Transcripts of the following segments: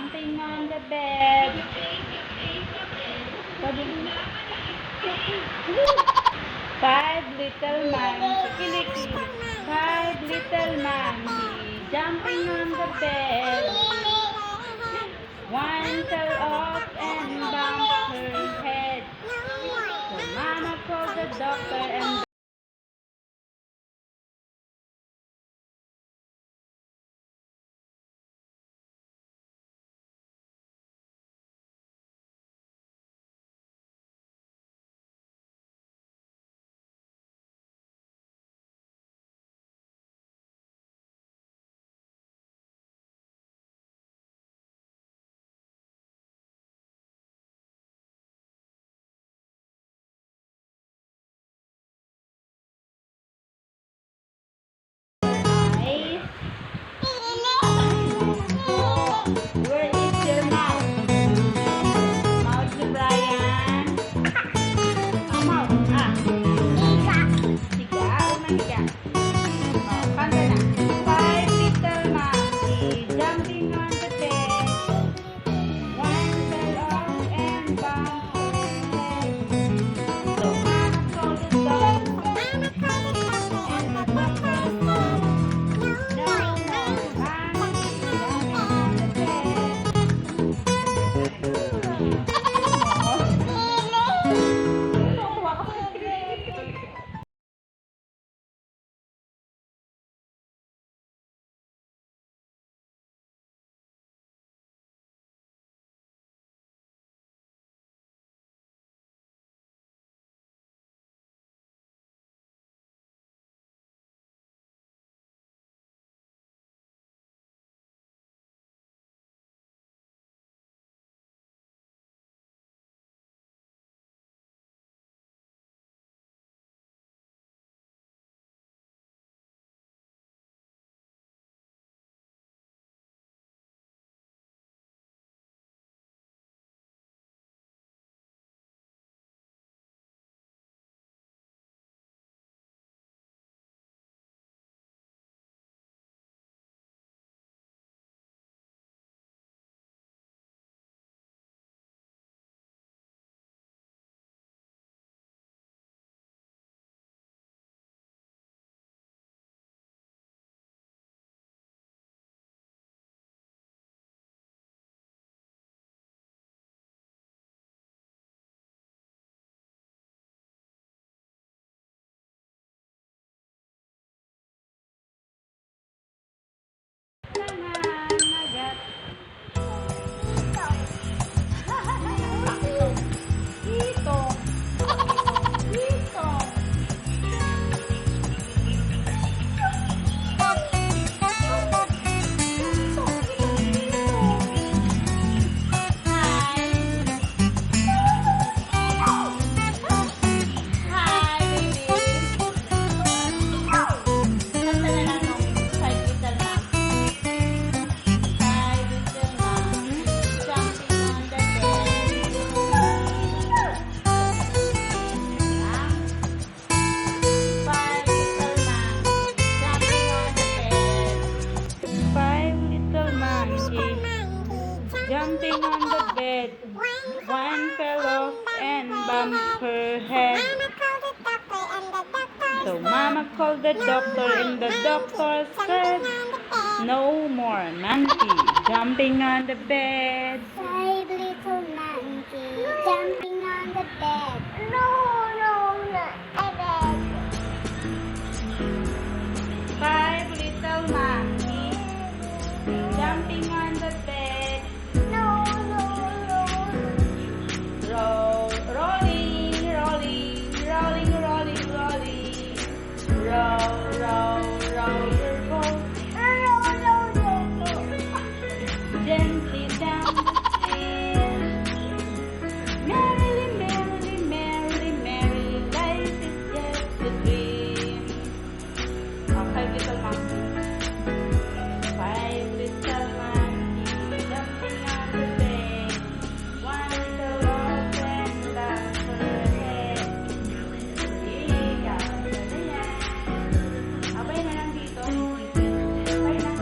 jumping on the bed. Five little monkey, five little monkey, jumping on the bed. One fell off and bumped her head. So Mama called the doctor and where is your mouth? Mouth ni Brian. Mouth. Higa. Higa. Kanta na. Five little monkey jumping on the bed. One fell off and bumped her head. So Mama called the doctor. And the doctor said, no, monkey jumping on the bed. Jumping on the bed, one fell off and bumped her head. So Mama called the doctor and the doctor said, no more monkey jumping on the bed. Five little monkey jumping on the bed. No, I beg. Five little monkey jumping on the bed. No. Rolling, rolling. Roll your boat gently down the stairs. Merrily, life is just a dream. Five little monkey. Five little monkey jumping on the bed. One fell off and bumped her head. Ikaw na yan. Abay na lang dito. Abay na.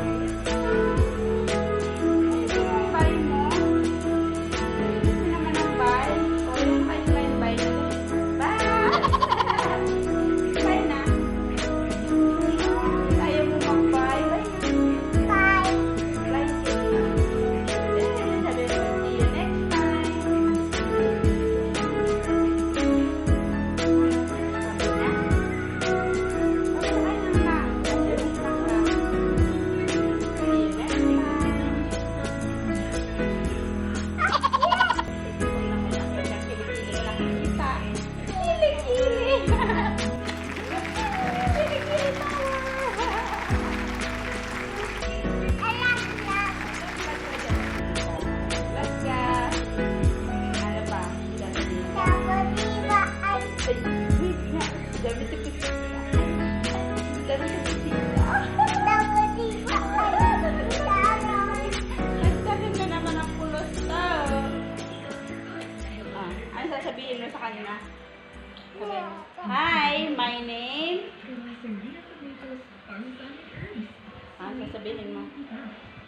Sasabihin mo.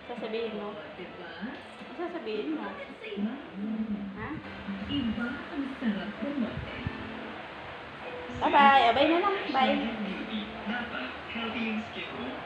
Sasabihin mo. Sasabihin mo. Ha? Iba ang sarap kumote. Bye-bye. Abay na lang. Bye. Dapat healthy yung skin mo.